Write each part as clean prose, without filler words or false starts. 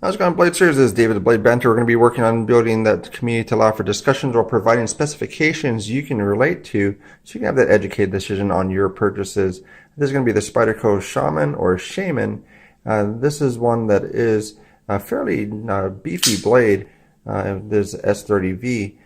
How's it going, Blade Series? This is David, the Blade Banter. We're going to be working on building that community to allow for discussions while providing specifications you can relate to so you can have that educated decision on your purchases. This is going to be the Spyderco Shaman or Shaman. This is one that is a fairly beefy blade. This is S30V.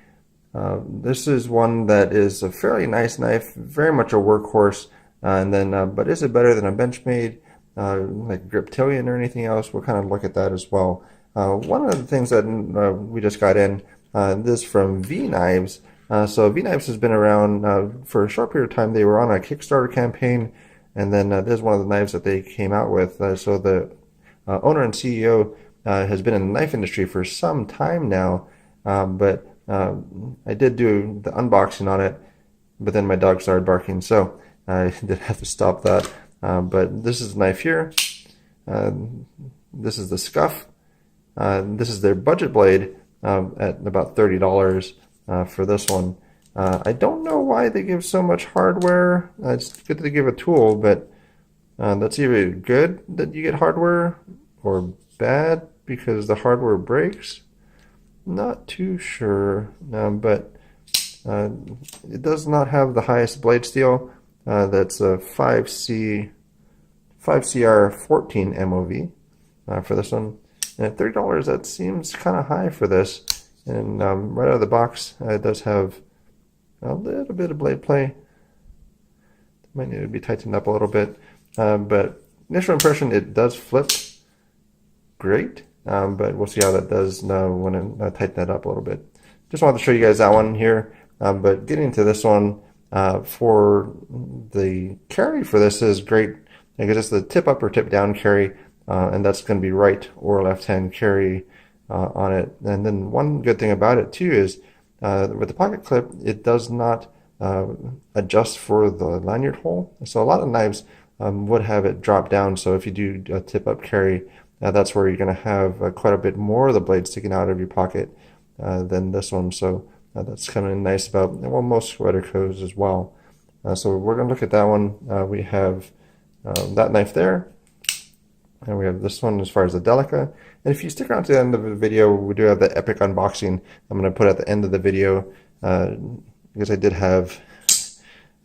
This is one that is a fairly nice knife, very much a workhorse, but is it better than a Benchmade? Like Griptilian or anything else? We'll kind of look at that as well. One of the things that we just got in, this from V Knives. So V Knives has been around for a short period of time. They were on a Kickstarter campaign, and then this is one of the knives that they came out with. So the owner and CEO has been in the knife industry for some time now, but I did do the unboxing on it, but then my dog started barking, so I did have to stop that. But this is the knife here. This is the Scuff. This is their budget blade at about $30 for this one. I don't know why they give so much hardware. It's good that they give a tool, but that's either good that you get hardware or bad because the hardware breaks. Not too sure, but it does not have the highest blade steel. That's a 5CR 14 MOV for this one. And at $30, that seems kind of high for this. And right out of the box, it does have a little bit of blade play. Might need to be tightened up a little bit. But initial impression, it does flip great. But we'll see how that does when I tighten that up a little bit. Just wanted to show you guys that one here. But getting to this one, for the carry for this is great because it's the tip up or tip down carry, and that's going to be right or left hand carry on it. And then one good thing about it too is with the pocket clip, it does not adjust for the lanyard hole. So a lot of knives would have it drop down. So if you do a tip up carry, that's where you're going to have quite a bit more of the blade sticking out of your pocket than this one. So that's kind of nice about, well, most Spydercos as well. So we're going to look at that one. We have that knife there, and we have this one as far as the Delica. And if you stick around to the end of the video, we do have the epic unboxing I'm going to put at the end of the video because I did have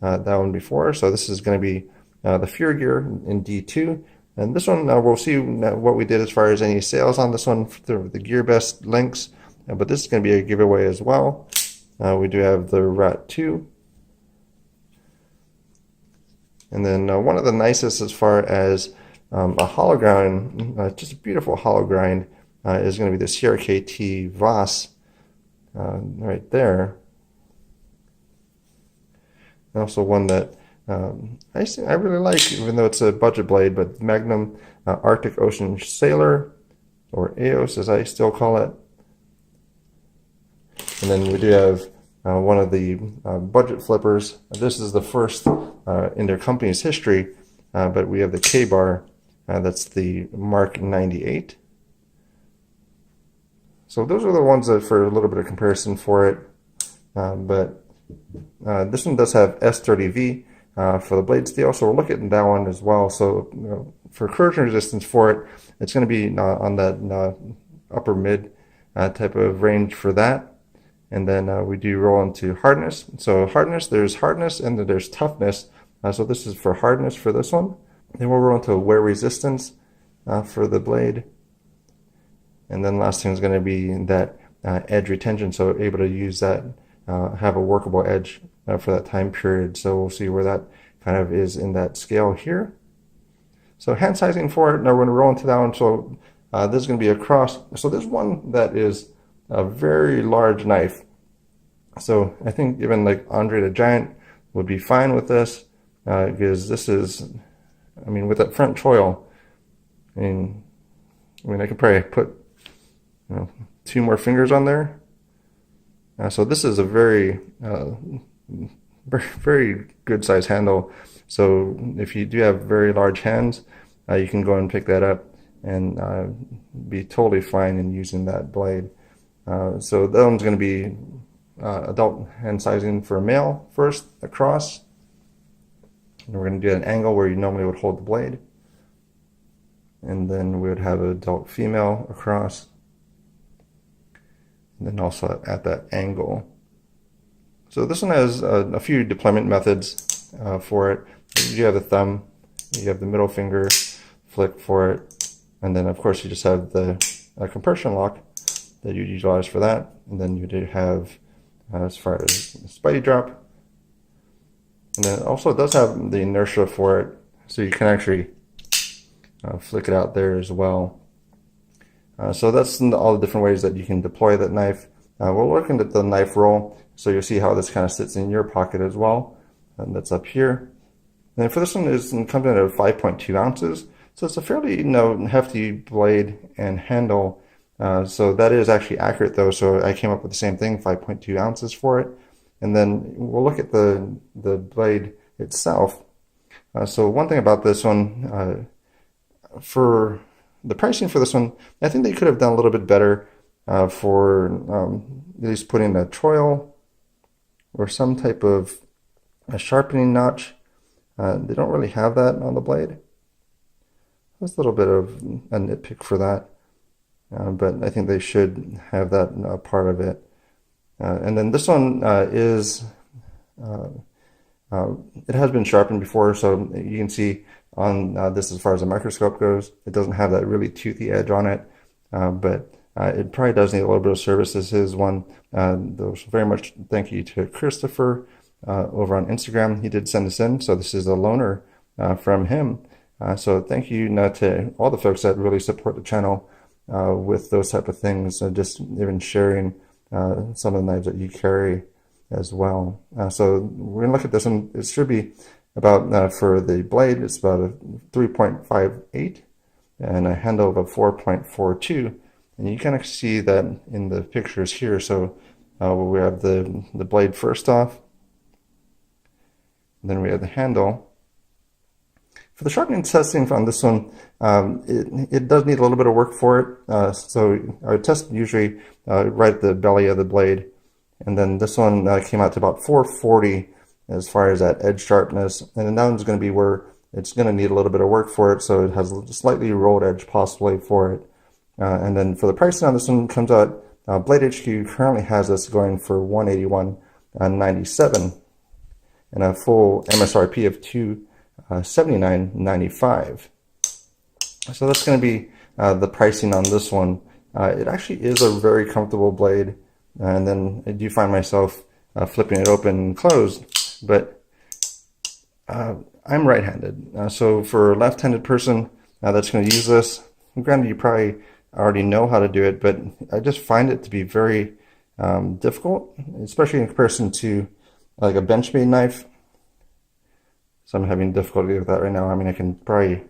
that one before. So this is going to be the Fury Gear in D2. And this one, we'll see what we did as far as any sales on this one through the GearBest links. But this is going to be a giveaway as well. We do have the Rat 2. And then one of the nicest as far as a hollow grind, just a beautiful hollow grind, is going to be the CRKT Voss right there. And also one that I really like, even though it's a budget blade, but Magnum Arctic Ocean Sailor, or AOS as I still call it. And then we do have one of the budget flippers. This is the first in their company's history, but we have the K-Bar. That's the Mark 98. So those are the ones that for a little bit of comparison for it. But this one does have S30V for the blade steel, so we're looking at that one as well. So for corrosion resistance for it, it's going to be on that upper mid type of range for that. And then we do roll into hardness. So hardness, there's hardness and then there's toughness. So this is for hardness for this one. Then we'll roll into wear resistance for the blade. And then last thing is going to be that edge retention. So able to use that, have a workable edge for that time period. So we'll see where that kind of is in that scale here. So hand sizing for it. Now we're going to roll into that one. So this is going to be across. So there's one that is a very large knife. So I think even like Andre the Giant would be fine with this because this is, I mean, with that front choil, I mean I could probably put 2 more fingers on there. So this is a very, very good size handle. So if you do have very large hands, you can go and pick that up and be totally fine in using that blade. So that one's going to be adult hand sizing for a male first, across. And we're going to do an angle where you normally would hold the blade. and then we would have adult female across, and then also at that angle. So this one has a few deployment methods for it. You have the thumb, you have the middle finger flick for it, and then of course you just have the compression lock that you utilize for that, and then you do have as far as Spidey drop, and then it also does have the inertia for it, so you can actually flick it out there as well. So that's all the different ways that you can deploy that knife. We're looking at the knife roll, so you'll see how this kind of sits in your pocket as well, and that's up here. And then for this one, it comes in at 5.2 ounces, so it's a fairly hefty blade and handle. So that is actually accurate though, so I came up with the same thing, 5.2 ounces for it. And then we'll look at the blade itself. So one thing about this one, for the pricing for this one, I think they could have done a little bit better for at least putting a choil or some type of a sharpening notch. They don't really have that on the blade. There's a little bit of a nitpick for that, but I think they should have that part of it. And then this one is, it has been sharpened before, so you can see on this, as far as the microscope goes, it doesn't have that really toothy edge on it, but it probably does need a little bit of service. This is one, very much thank you to Kristopher over on Instagram. He did send this in, so this is a loaner from him. So thank you to all the folks that really support the channel with those type of things, just even sharing some of the knives that you carry as well. So we're going to look at this one. It should be about, for the blade, it's about a 3.58 and a handle of a 4.42. And you kind of see that in the pictures here. So we have the blade first off, and then we have the handle. For the sharpening testing on this one, it does need a little bit of work for it. So I would test usually right at the belly of the blade. And then this one came out to about 440 as far as that edge sharpness. And then that one's going to be where it's going to need a little bit of work for it. So it has a slightly rolled edge possibly for it. And then for the pricing on this one comes out, Blade HQ currently has this going for $181.97 and a full MSRP of $279.95. So that's going to be the pricing on this one. It actually is a very comfortable blade, and then I do find myself flipping it open and closed, but I'm right-handed. So for a left-handed person that's going to use this, granted you probably already know how to do it, but I just find it to be very difficult, especially in comparison to like a Benchmade knife. So I'm having difficulty with that right now. I mean, I can probably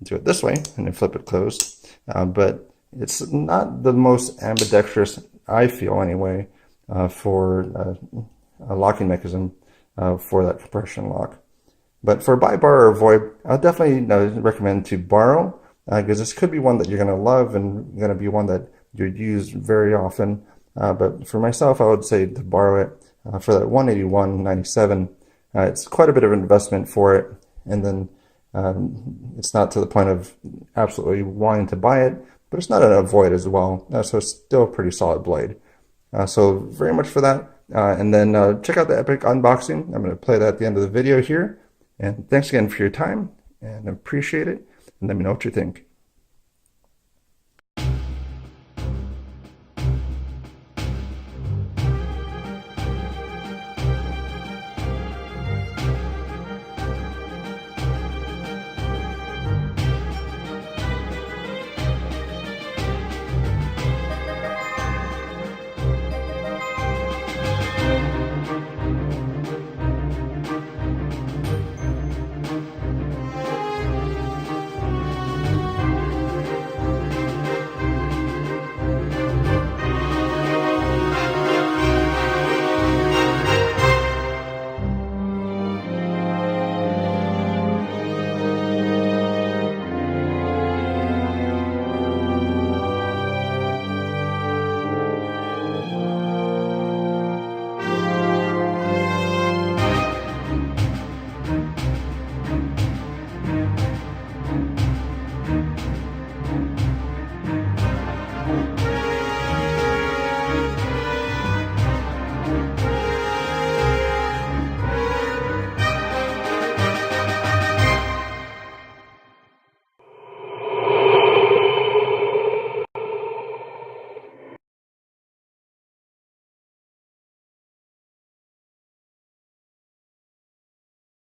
do it this way and then flip it closed, but it's not the most ambidextrous, I feel anyway, for a locking mechanism for that compression lock. But for buy, borrow, or avoid, I'll definitely recommend to borrow, because this could be one that you're going to love and going to be one that you'd use very often. But for myself, I would say to borrow it for that $181.97. It's quite a bit of an investment for it, and then it's not to the point of absolutely wanting to buy it, but it's not an avoid as well. So it's still a pretty solid blade. So very much for that. And then check out the Epic unboxing. I'm going to play that at the end of the video here. And thanks again for your time, and appreciate it. And let me know what you think.